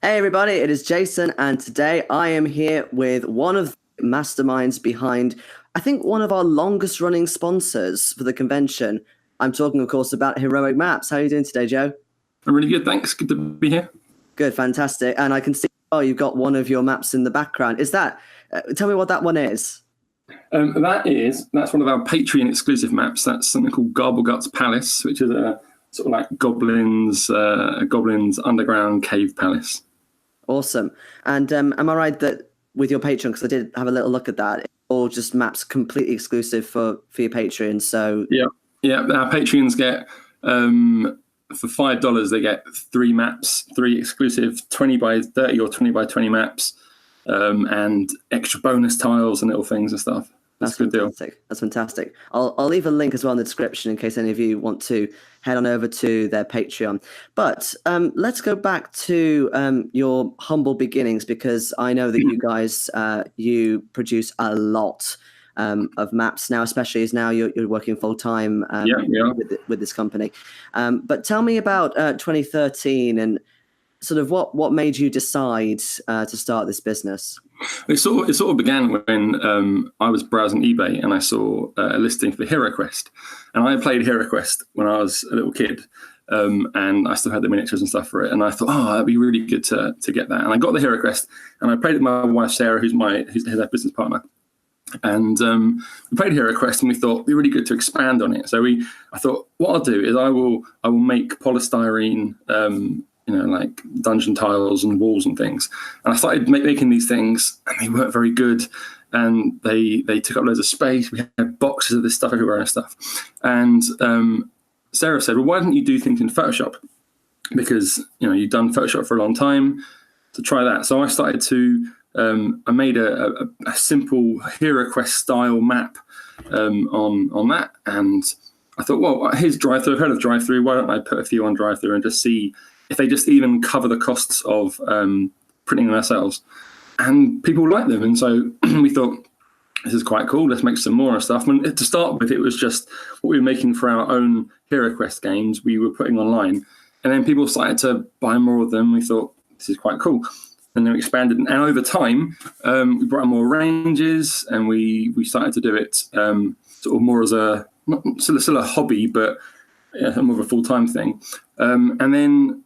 Hey everybody, it is Jason, and today I am here with one of the masterminds behind, I think, one of our longest running sponsors for the convention. I'm talking, of course, about Heroic Maps. How are you doing today, Joe? I'm really good, thanks. Good to be here. Good, fantastic. And I can see, you've got one of your maps in the background. Is that, tell me what that one is. That's one of our Patreon exclusive maps. That's something called Garbleguts Palace, which is a sort of like a Goblin's underground cave palace. Awesome. And am I right that with your Patreon, because I did have a little look at that, all just maps completely exclusive for your Patreon? So yeah, our Patreons get for $5 they get 3 maps, 3 exclusive 20 by 30 or 20 by 20 maps, and extra bonus tiles and little things and stuff. That's a good fantastic. Deal. That's fantastic. I'll leave a link as well in the description in case any of you want to head on over to their Patreon. But let's go back to your humble beginnings, because I know that you guys, you produce a lot of maps now, especially as now you're working full-time with this company. But tell me about 2013 and sort of what made you decide to start this business? It sort of began when I was browsing eBay and I saw a listing for HeroQuest, and I played HeroQuest when I was a little kid, and I still had the miniatures and stuff for it. And I thought, that'd be really good to get that. And I got the HeroQuest, and I played with my wife Sarah, who's our business partner. And we played HeroQuest, and we thought it'd be really good to expand on it. So I thought, what I'll do is I will make polystyrene. Like dungeon tiles and walls and things. And I started making these things, and they weren't very good. And they took up loads of space. We had boxes of this stuff everywhere and stuff. And Sarah said, well, why don't you do things in Photoshop? Because, you've done Photoshop for a long time, to try that. So I started to, I made a simple HeroQuest style map on that. And I thought, well, here's DriveThru. I've heard of DriveThru. Why don't I put a few on DriveThru and just see if they just even cover the costs of printing them ourselves. And people like them. And so we thought, this is quite cool. Let's make some more and stuff. And to start with, it was just what we were making for our own HeroQuest games we were putting online. And then people started to buy more of them. We thought, this is quite cool. And then we expanded. And over time, we brought in more ranges, and we started to do it sort of more as still a hobby, but more of a full-time thing. And then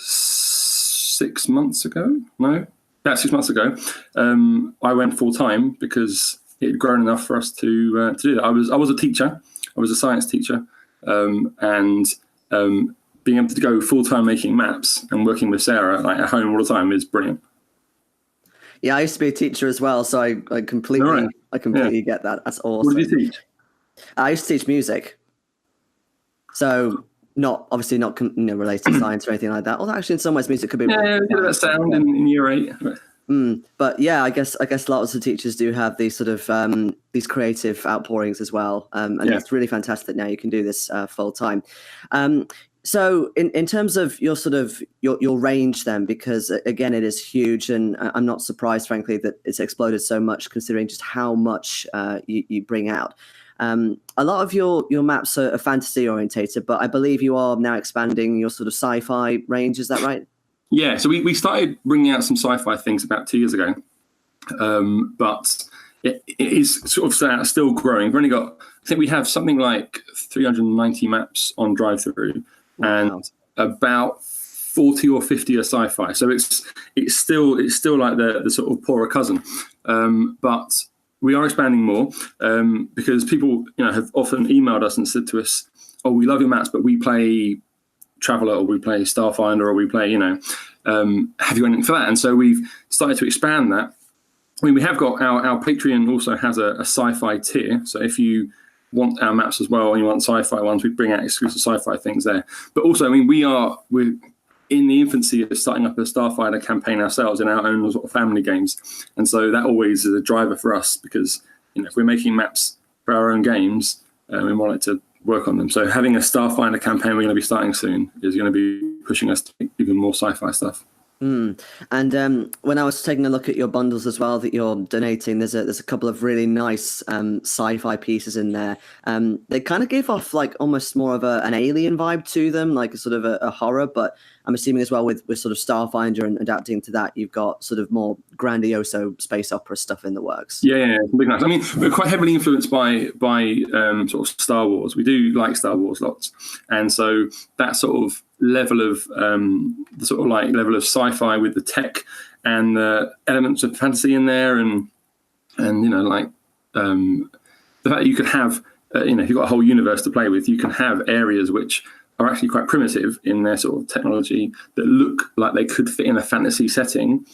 6 months ago, I went full-time because it had grown enough for us to do that. I was a teacher. I was a science teacher, and being able to go full-time making maps and working with Sarah at home all the time is brilliant. Yeah, I used to be a teacher as well, so I completely get that. That's awesome. What did you teach? I used to teach music. So obviously not related to science or anything like that. Although actually in some ways music could be. Yeah, that sound in year 8. But yeah, I guess lots of teachers do have these sort of these creative outpourings as well, and it's really fantastic that now you can do this full time. So in terms of your sort of your range then, because again it is huge, and I'm not surprised frankly that it's exploded so much considering just how much you bring out. A lot of your maps are fantasy orientated, but I believe you are now expanding your sort of sci-fi range. Is that right? Yeah. So we started bringing out some sci-fi things about 2 years ago, but it is sort of still growing. We've only got, I think we have something like 390 maps on DriveThru, and about 40 or 50 are sci-fi. So it's still like the sort of poorer cousin, but we are expanding more because people, have often emailed us and said to us, "Oh, we love your maps, but we play Traveller, or we play Starfinder, or we play, have you got anything for that?" And so we've started to expand that. I mean, we have got our Patreon also has a sci-fi tier. So if you want our maps as well and you want sci-fi ones, we bring out exclusive sci-fi things there. But also, I mean, we're in the infancy of starting up a Starfinder campaign ourselves in our own sort of family games. And so that always is a driver for us because, if we're making maps for our own games, we wanted to work on them. So having a Starfinder campaign we're going to be starting soon is going to be pushing us to make even more sci-fi stuff. Mm. And when I was taking a look at your bundles as well that you're donating, there's a couple of really nice sci-fi pieces in there. They kind of give off like almost more of an alien vibe to them, like a sort of a horror. But I'm assuming as well with sort of Starfinder and adapting to that, you've got sort of more grandioso space opera stuff in the works. Yeah, it's nice. I mean, we're quite heavily influenced by sort of Star Wars. We do like Star Wars lots, and so that sort of level of the sort of like level of sci-fi with the tech and the elements of fantasy in there, and you know, like the fact that you could have you know, if you've got a whole universe to play with, you can have areas which are actually quite primitive in their sort of technology that look like they could fit in a fantasy setting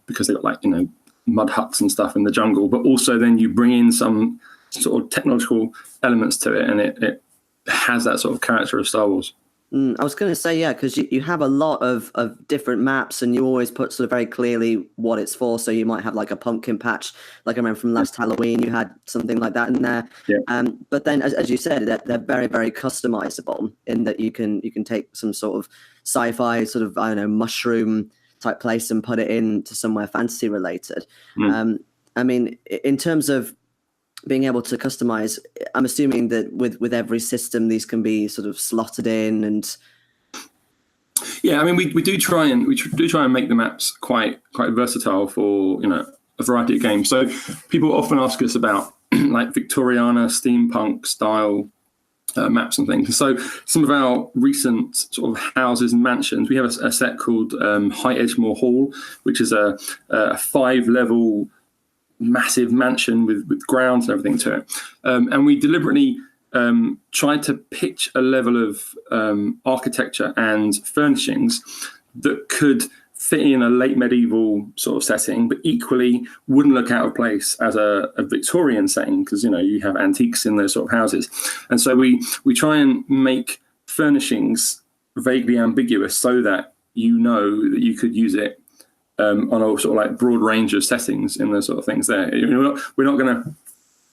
because they've got, like, you know, mud huts and stuff in the jungle, but also then you bring in some sort of technological elements to it, and it has that sort of character of Star Wars. I was going to say, yeah, because you have a lot of different maps, and you always put sort of very clearly what it's for. So you might have like a pumpkin patch, like I remember from last Halloween, you had something like that in there. Yeah. But then, as you said, they're very, very customizable in that you can take some sort of sci-fi sort of, I don't know, mushroom type place and put it into somewhere fantasy related. I mean, in terms of being able to customize, I'm assuming that with every system, these can be sort of slotted in and. Yeah, I mean, we do try and make the maps quite versatile for, you know, a variety of games. So people often ask us about like Victoriana, steampunk style maps and things. And so some of our recent sort of houses and mansions, we have a set called High Edgemore Hall, which is a 5-level massive mansion with grounds and everything to it, and we deliberately tried to pitch a level of architecture and furnishings that could fit in a late medieval sort of setting, but equally wouldn't look out of place as a Victorian setting, because, you know, you have antiques in those sort of houses. And so we try and make furnishings vaguely ambiguous so that you know that you could use it on a sort of like broad range of settings in those sort of things there. We're not going to,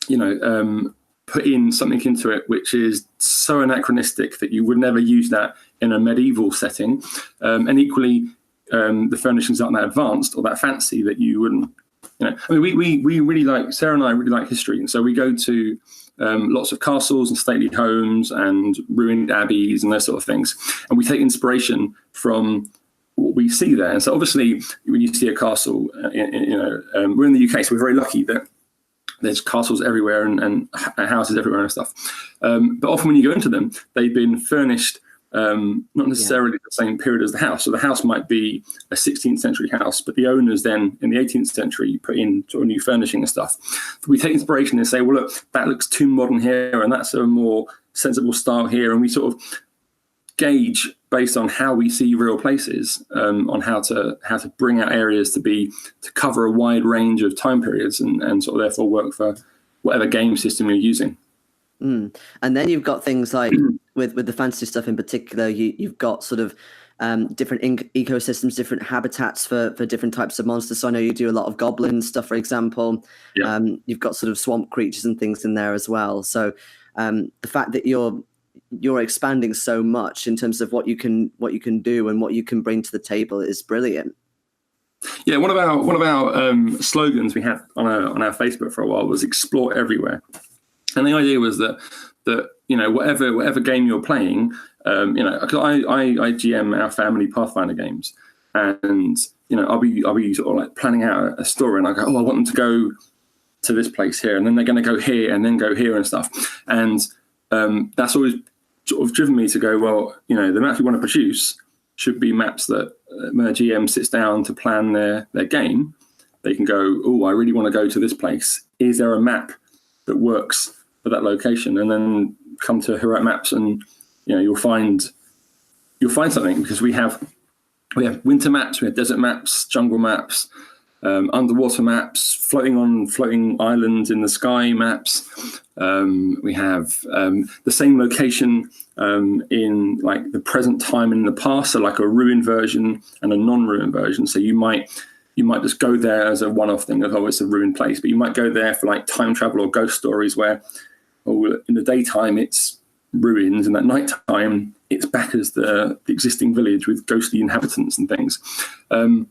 you know, put in something into it which is so anachronistic that you would never use that in a medieval setting. And equally, the furnishings aren't that advanced or that fancy that you wouldn't, you know. I mean, we really like, Sarah and I really like history. And so we go to lots of castles and stately homes and ruined abbeys and those sort of things. And we take inspiration from what we see there. And so obviously when you see a castle, you know, we're in the UK, so we're very lucky that there's castles everywhere and houses everywhere and stuff. But often when you go into them, they've been furnished not necessarily the same period as the house. So the house might be a 16th century house, but the owners then in the 18th century put in sort of new furnishing and stuff. But we take inspiration and say, well, look, that looks too modern here, and that's a more sensible style here. And we sort of gauge based on how we see real places, on how to bring out areas to cover a wide range of time periods and sort of therefore work for whatever game system you're using. And then you've got things like with the fantasy stuff in particular, you've got sort of different ecosystems, different habitats for different types of monsters. So I know you do a lot of goblin stuff, for example. Yeah. You've got sort of swamp creatures and things in there as well. So the fact that you're expanding so much in terms of what you can do and what you can bring to the table is brilliant. Yeah, one of our slogans we had on our Facebook for a while was "Explore Everywhere," and the idea was that you know, whatever game you're playing, you know, because I GM our family Pathfinder games, and you know, I'll be sort of like planning out a story, and I go, oh, I want them to go to this place here, and then they're going to go here, and then go here and stuff, and that's always sort of driven me to go, well, you know, the maps we want to produce should be maps that when a GM sits down to plan their game, they can go, oh, I really want to go to this place. Is there a map that works for that location? And then come to Heroic Maps, and you know, you'll find something, because we have winter maps, we have desert maps, jungle maps, underwater maps, floating islands in the sky maps. We have the same location in like the present time and in the past, so like a ruined version and a non-ruined version. So you might just go there as a one-off thing of, oh, it's a ruined place, but you might go there for like time travel or ghost stories where, oh, in the daytime it's ruins, and at nighttime it's back as the existing village with ghostly inhabitants and things. And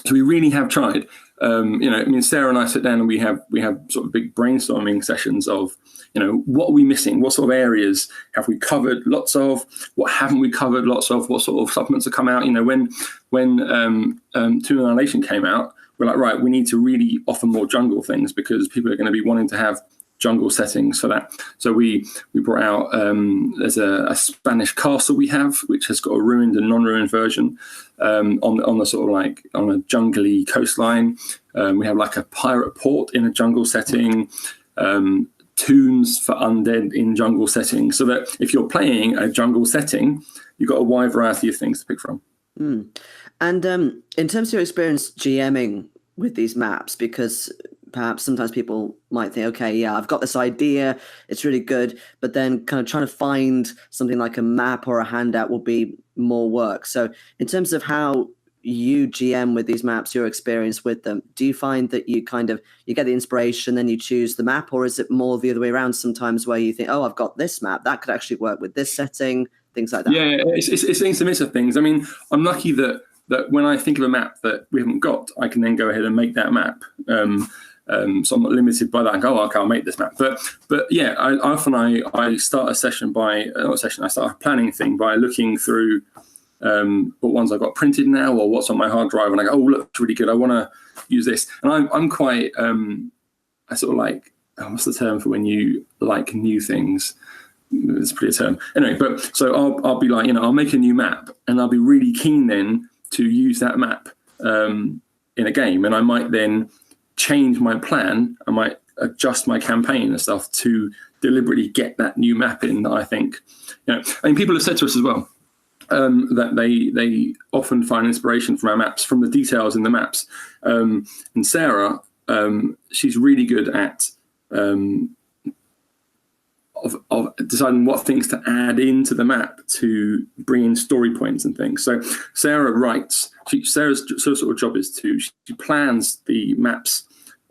So we really have tried. Sarah and I sit down and we have sort of big brainstorming sessions of, what are we missing? What sort of areas have we covered lots of? What haven't we covered lots of? What sort of supplements have come out? When Toon Annihilation came out, we're like, right, we need to really offer more jungle things because people are going to be wanting to have jungle settings for that. So we brought out there's a Spanish castle we have, which has got a ruined and non-ruined version on the sort of like on a jungly coastline. We have like a pirate port in a jungle setting, tombs for undead in jungle setting, so that if you're playing a jungle setting, you've got a wide variety of things to pick from. And in terms of your experience GMing with these maps, because perhaps sometimes people might think, okay, yeah, I've got this idea, it's really good, but then kind of trying to find something like a map or a handout will be more work. So in terms of how you GM with these maps, your experience with them, do you find that you get the inspiration, then you choose the map, or is it more the other way around sometimes where you think, oh, I've got this map, that could actually work with this setting, things like that? Yeah, it's a mix of things. I mean, I'm lucky that when I think of a map that we haven't got, I can then go ahead and make that map. So I'm not limited by that. I go, okay, I'll make this map. But yeah, I start a session I start a planning thing by looking through what ones I've got printed now or what's on my hard drive, and I go, oh, looks really good, I want to use this. And I'm quite I sort of like, what's the term for when you like new things? It's pretty a term. Anyway, but so I'll be like, I'll make a new map and I'll be really keen then to use that map in a game, and I might then change my plan. I might adjust my campaign and stuff to deliberately get that new map in that I think, I mean, people have said to us as well that they often find inspiration from our maps, from the details in the maps. And Sarah, she's really good at of deciding what things to add into the map to bring in story points and things. So Sarah writes. Sarah's sort of job is she plans the maps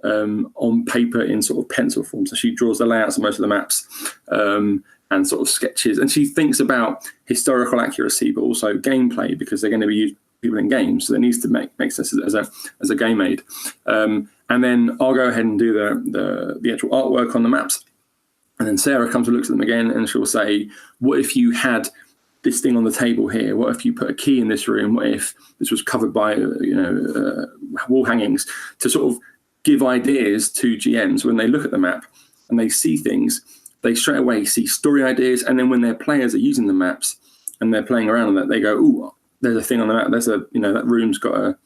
on paper in sort of pencil form. So she draws the layouts of most of the maps and sort of sketches. And she thinks about historical accuracy, but also gameplay, because they're going to be used people in games. So it needs to make sense as a game aid. And then I'll go ahead and do the actual artwork on the maps. And then Sarah comes and looks at them again, and she'll say, what if you had this thing on the table here? What if you put a key in this room? What if this was covered by wall hangings? To sort of give ideas to GMs when they look at the map and they see things, they straight away see story ideas. And then when their players are using the maps and they're playing around on that, they go, "Ooh, there's a thing on the map. There's that room's got a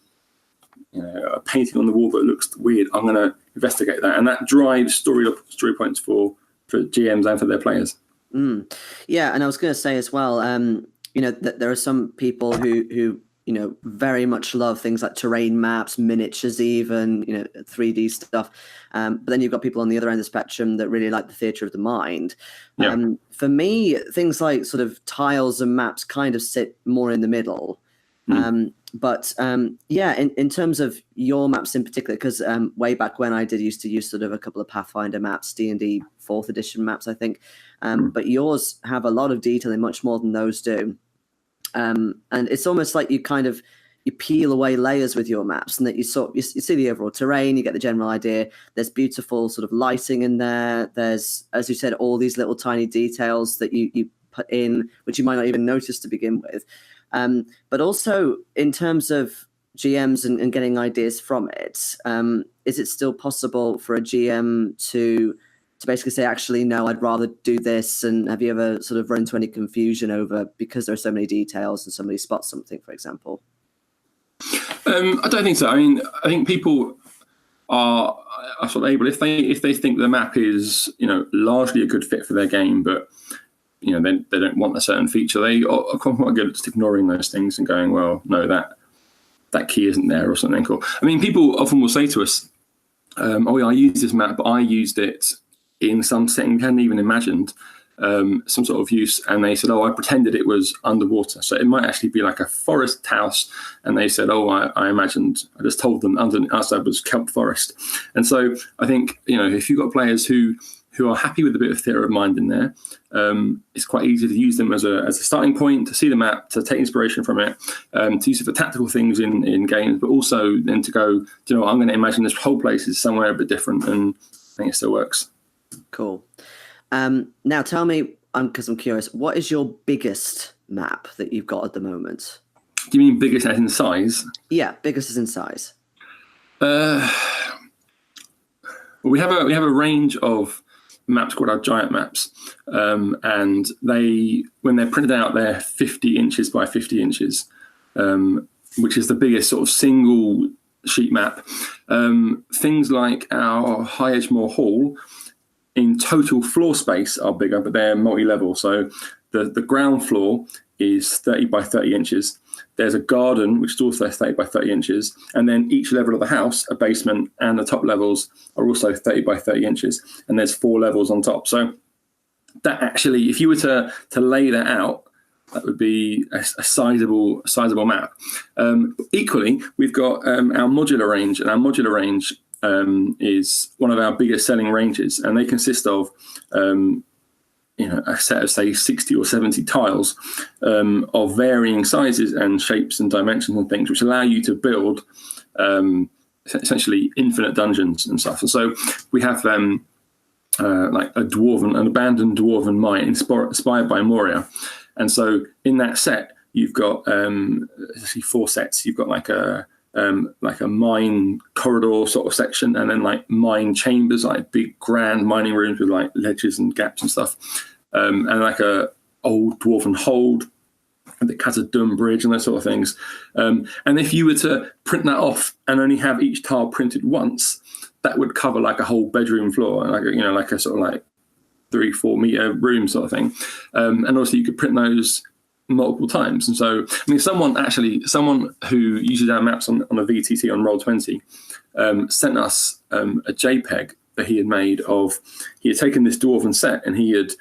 painting on the wall that looks weird. I'm going to investigate that." And that drives story points for GMs and for their players. Yeah, and I was going to say as well, there are some people who very much love things like terrain maps, miniatures, even 3D stuff. But then you've got people on the other end of the spectrum that really like the theatre of the mind. Yeah. For me, things like sort of tiles and maps kind of sit more in the middle. But in terms of your maps in particular, because way back when I used to use sort of a couple of Pathfinder maps, D&D 4th edition maps, I think. But yours have a lot of detail in much more than those do. And it's almost like you peel away layers with your maps, and that you see the overall terrain, you get the general idea. There's beautiful sort of lighting in there. There's, as you said, all these little tiny details that you put in, which you might not even notice to begin with. But also in terms of GMs and getting ideas from it, is it still possible for a GM to basically say, actually, no, I'd rather do this? And have you ever sort of run into any confusion over, because there are so many details and somebody spots something, for example? I don't think so. I mean, I think people are sort of able, if they think the map is largely a good fit for their game, but they don't want a certain feature, they are quite good at just ignoring those things and going, well, no, that key isn't there or something. Or, I mean, people often will say to us, oh yeah, I used this map, but I used it in some setting we hadn't even imagined, some sort of use, and they said, oh, I pretended it was underwater. So it might actually be like a forest house, and they said, oh, I just told them outside was kelp forest. And so I think, if you've got players who who are happy with a bit of theatre of mind in there. It's quite easy to use them as a starting point, to see the map, to take inspiration from it, to use it for tactical things in games, but also then to go, I'm going to imagine this whole place is somewhere a bit different, and I think it still works. Cool. Now tell me, because I'm curious, what is your biggest map that you've got at the moment? Do you mean biggest as in size? Yeah, biggest as in size. We have a range of maps called our giant maps, and when they're printed out, they're 50 inches by 50 inches, which is the biggest sort of single sheet map. Things like our High Edgemore Hall, in total floor space, are bigger, but they're multi-level. So the ground floor is 30 by 30 inches. There's a garden, which is also 30 by 30 inches. And then each level of the house, a basement and the top levels, are also 30 by 30 inches. And there's 4 levels on top. So that actually, if you were to lay that out, that would be a sizable map. Equally, we've got our modular range, and our modular range is one of our biggest selling ranges. And they consist of a set of, say, 60 or 70 tiles of varying sizes and shapes and dimensions and things, which allow you to build essentially infinite dungeons and stuff. And so we have like an abandoned dwarven mine inspired by Moria. And so in that set, you've got actually 4 sets. You've got like a mine corridor sort of section, and then like mine chambers, like big grand mining rooms with like ledges and gaps and stuff, and like a old dwarven hold, and the Khazad-dûm bridge and those sort of things. And if you were to print that off and only have each tile printed once, that would cover like a whole bedroom floor, and like a sort of like 3-4 meter room sort of thing. And also you could print those multiple times. And so, I mean, someone who uses our maps on a VTT on Roll20 sent us a JPEG that he had made of, he had taken this dwarven set and he had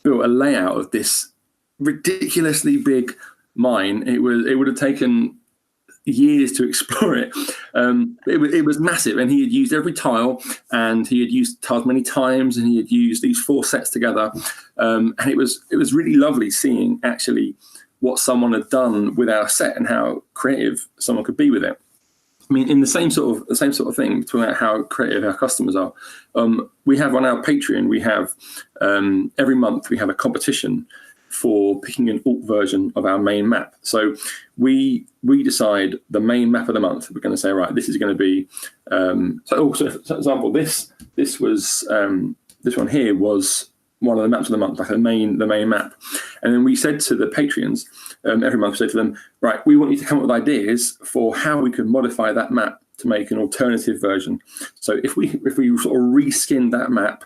built a layout of this ridiculously big mine. It would have taken years to explore it. It was massive, and he had used every tile, and he had used tiles many times, and he had used these 4 sets together, and it was really lovely seeing actually what someone had done with our set and how creative someone could be with it. I mean, in the same sort of thing, talking about how creative our customers are. We have on our Patreon, we have every month we have a competition for picking an alt version of our main map. So we decide the main map of the month. We're going to say, right, this is going to be. So for example, this was this one here was one of the maps of the month, like the main map. And then we said to the Patreons every month, we said to them, right, we want you to come up with ideas for how we could modify that map to make an alternative version. So if we sort of reskin that map,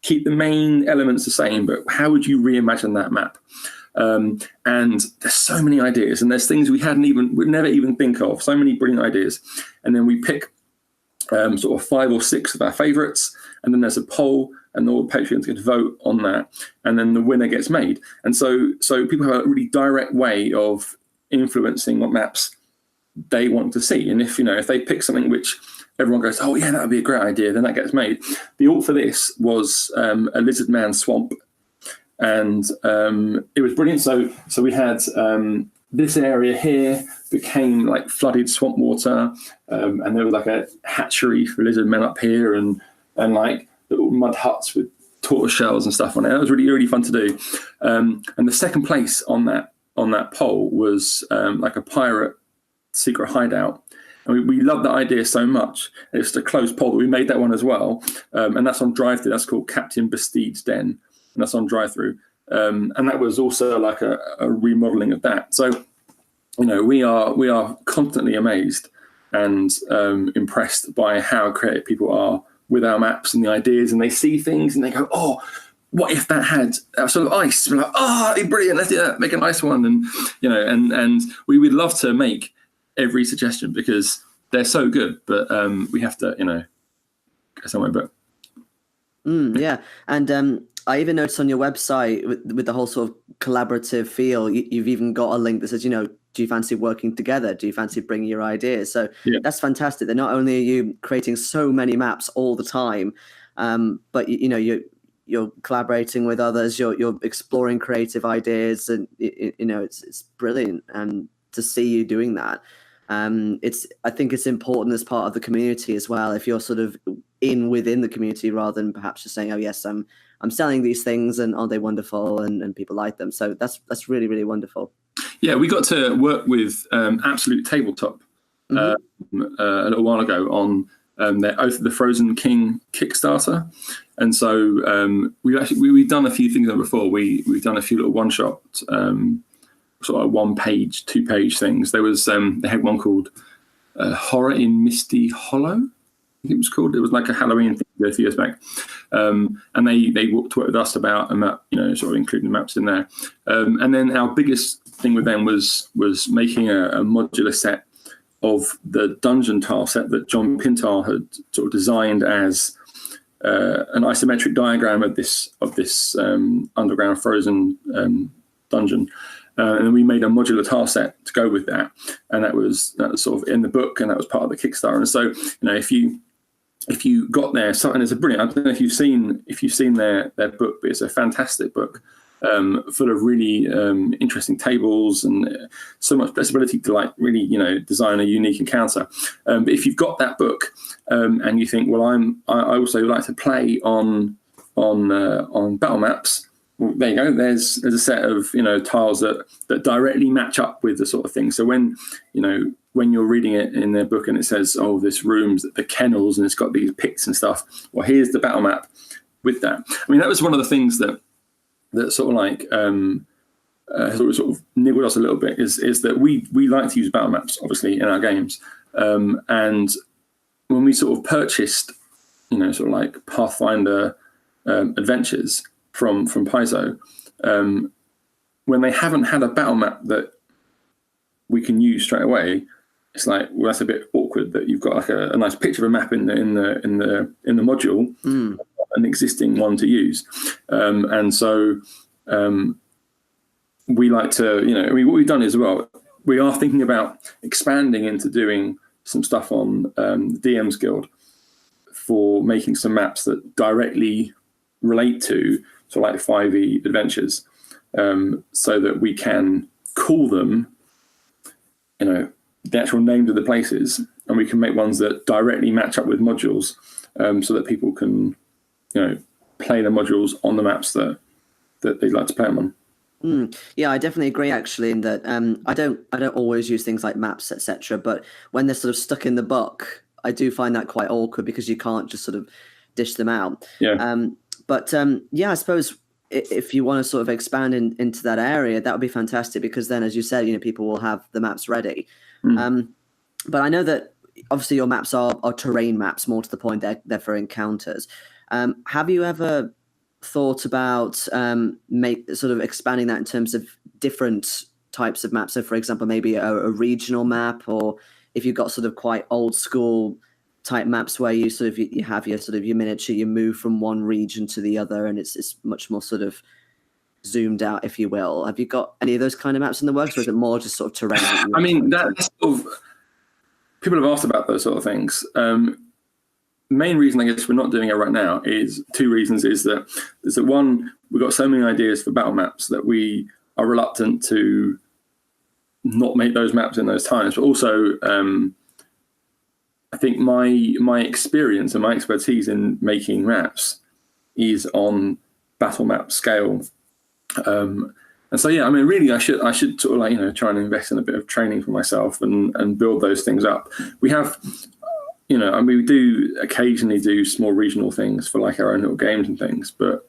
keep the main elements the same, but how would you reimagine that map? And there's so many ideas, and there's things we'd never even think of. So many brilliant ideas, and then we pick sort of 5 or 6 of our favourites, and then there's a poll, and all the Patreons get to vote on that, and then the winner gets made. And so people have a really direct way of influencing what maps they want to see. And if they pick something which everyone goes, oh yeah, that would be a great idea, then that gets made. The alt for this was a lizard man swamp, and it was brilliant. So we had this area here became like flooded swamp water, and there was like a hatchery for lizard men up here, and like little mud huts with tortoise shells and stuff on it. That was really, really fun to do. And the second place on that poll was like a pirate secret hideout. And we loved that idea so much. It's a close poll that we made that one as well. And that's on Drive-Thru. That's called Captain Bastide's Den. And that's on Drive-Thru. And that was also like a remodeling of that. So, we are constantly amazed and impressed by how creative people are with our maps and the ideas. And they see things and they go, oh, what if that had sort of ice? We're like, oh, brilliant, let's do that, make a nice one. And, and we would love to make every suggestion because they're so good, but we have to, go somewhere. But yeah, and I even noticed on your website with the whole sort of collaborative feel, you've even got a link that says, do you fancy working together? Do you fancy bringing your ideas? So yeah, that's fantastic. That not only are you creating so many maps all the time, but you're collaborating with others, you're exploring creative ideas, and it's brilliant. And to see you doing that, I think it's important as part of the community as well. If you're sort of within the community, rather than perhaps just saying, oh yes, I'm selling these things and aren't they wonderful, and people like them. So that's really, really wonderful. Yeah, we got to work with Absolute Tabletop a little while ago on their Oath of the Frozen King Kickstarter, and so we've done a few things there before. We've done a few little one shot, sort of 1-page, 2-page things. There was they had one called Horror in Misty Hollow, I think it was called. It was like a Halloween thing a few years back, and they worked with us about a map, sort of including maps in there. And then our biggest thing with them was making a modular set of the dungeon tile set that John Pintar had sort of designed as an isometric diagram of this underground frozen dungeon. And then we made a modular tile set to go with that, and that was sort of in the book, and that was part of the Kickstarter. And so, if you got there, something is a brilliant. I don't know if you've seen their book, but it's a fantastic book, full of really interesting tables and so much flexibility to really design a unique encounter. But if you've got that book and you think, well, I also like to play on battle maps. Well, there you go. There's a set of tiles that directly match up with the sort of thing. So when you're reading it in their book and it says, oh, this room's the kennels and it's got these pits and stuff. Well, here's the battle map with that. I mean, that was one of the things that sort of like sort of niggled us a little bit is that we like to use battle maps, obviously, in our games. And when we sort of purchased, sort of like Pathfinder adventures from Paizo, when they haven't had a battle map that we can use straight away, it's like, well, that's a bit awkward that you've got like a nice picture of a map in the module, an existing one to use, and so we like to, what we've done is, well, we are thinking about expanding into doing some stuff on the DM's Guild for making some maps that directly relate to sort of like 5e adventures, so that we can call them, the actual names of the places, and we can make ones that directly match up with modules, so that people can, play the modules on the maps that they'd like to play them on. Yeah, I definitely agree. Actually, in that I don't always use things like maps, etc. But when they're sort of stuck in the book, I do find that quite awkward because you can't just sort of dish them out. Yeah. But I suppose if you want to sort of expand into that area, that would be fantastic, because then, as you said, people will have the maps ready. But I know that obviously your maps are terrain maps, more to the point. They're for encounters. Have you ever thought about sort of expanding that in terms of different types of maps? So, for example, maybe a regional map, or if you've got sort of quite old school type maps where you sort of you have your sort of your miniature, you move from one region to the other, and it's much more sort of zoomed out, if you will. Have you got any of those kind of maps in the works, or is it more just sort of terrain? I mean, that's sort of, people have asked about those sort of things. The main reason I guess we're not doing it right now is two reasons. Is that one, we've got so many ideas for battle maps that we are reluctant to not make those maps in those times, but also I think my experience and my expertise in making maps is on battle map scale. And so, yeah, I mean, really, I should sort of like, try and invest in a bit of training for myself and build those things up. We have, we do occasionally do small regional things for like our own little games and things. But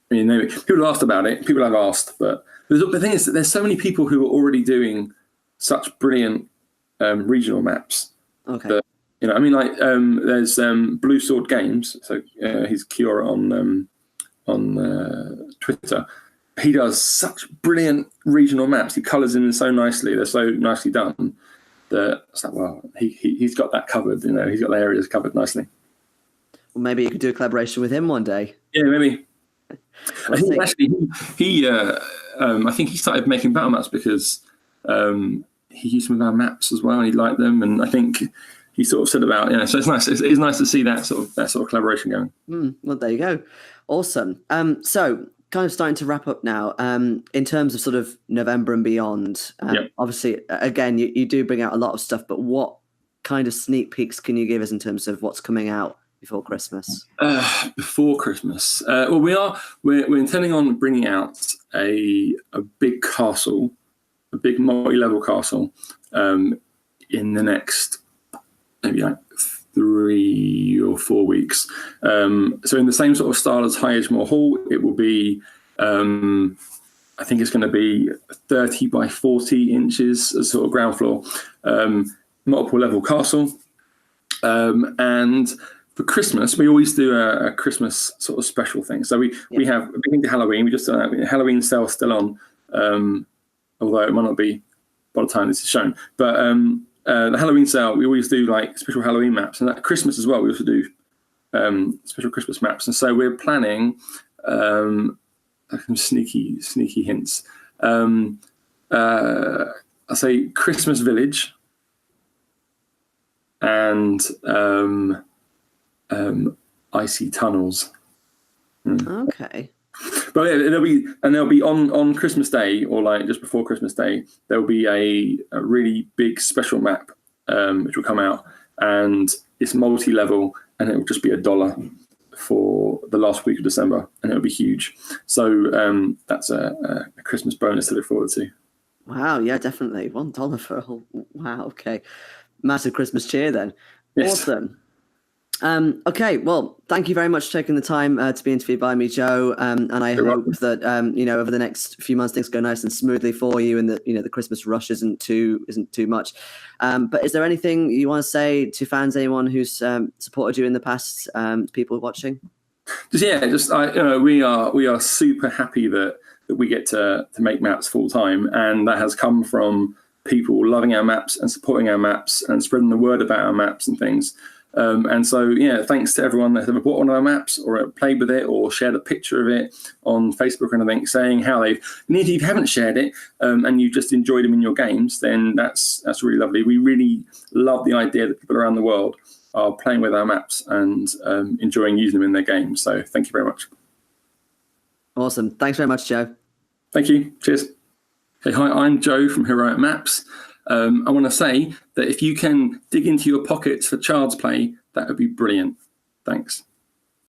I mean, people have asked about it. People have asked, but the thing is that there's so many people who are already doing such brilliant regional maps. Okay. That, there's Blue Sword Games. So he's Kiora on Twitter. He does such brilliant regional maps. He colours them in so nicely. They're so nicely done that it's like, well, he's got that covered. He's got the areas covered nicely. Well, maybe you could do a collaboration with him one day. Yeah, maybe. I think actually I think he started making battle maps because he used some of our maps as well, and he liked them. And I think he sort of said about, so it's nice. It's nice to see that sort of collaboration going. Well, there you go. Awesome. So kind of starting to wrap up now. In terms of sort of November and beyond, obviously, again, you do bring out a lot of stuff, but what kind of sneak peeks can you give us in terms of what's coming out before Christmas? Before Christmas, well, we're intending on bringing out a big castle, a big multi-level castle, in the next maybe like 3 or 4 weeks. So in the same sort of style as High Edgemore Hall, it will be, I think it's going to be 30 by 40 inches as sort of ground floor, multiple level castle. And for Christmas, we always do a Christmas sort of special thing. So we have, beginning to Halloween, we just Halloween sale still on, although it might not be by the time this is shown. But the Halloween sale, we always do like special Halloween maps, and at Christmas as well, we also do special Christmas maps. And so we're planning some sneaky hints. I'll say Christmas Village and icy tunnels. Okay. But yeah, there'll be on Christmas Day, or like just before Christmas Day, there'll be a really big special map which will come out, and it's multi-level, and it will just be $1 for the last week of December, and it'll be huge. So that's a Christmas bonus to look forward to. Wow, yeah, definitely $1 for a whole. Wow, okay, massive Christmas cheer then. Yes. Awesome. Okay, well, thank you very much for taking the time to be interviewed by me, Joe. And I hope that over the next few months things go nice and smoothly for you, and that the Christmas rush isn't too much. But is there anything you want to say to fans, anyone who's supported you in the past, people watching? We are super happy that we get to make maps full time, and that has come from people loving our maps and supporting our maps and spreading the word about our maps and things. And so, thanks to everyone that have bought one of our maps or played with it or shared a picture of it on Facebook or anything, saying how they've. And if you haven't shared it and you just enjoyed them in your games, then that's really lovely. We really love the idea that people around the world are playing with our maps and enjoying using them in their games. So thank you very much. Awesome. Thanks very much, Joe. Thank you. Cheers. Hey, hi, I'm Joe from Heroic Maps. I want to say that if you can dig into your pockets for Child's Play, that would be brilliant. Thanks.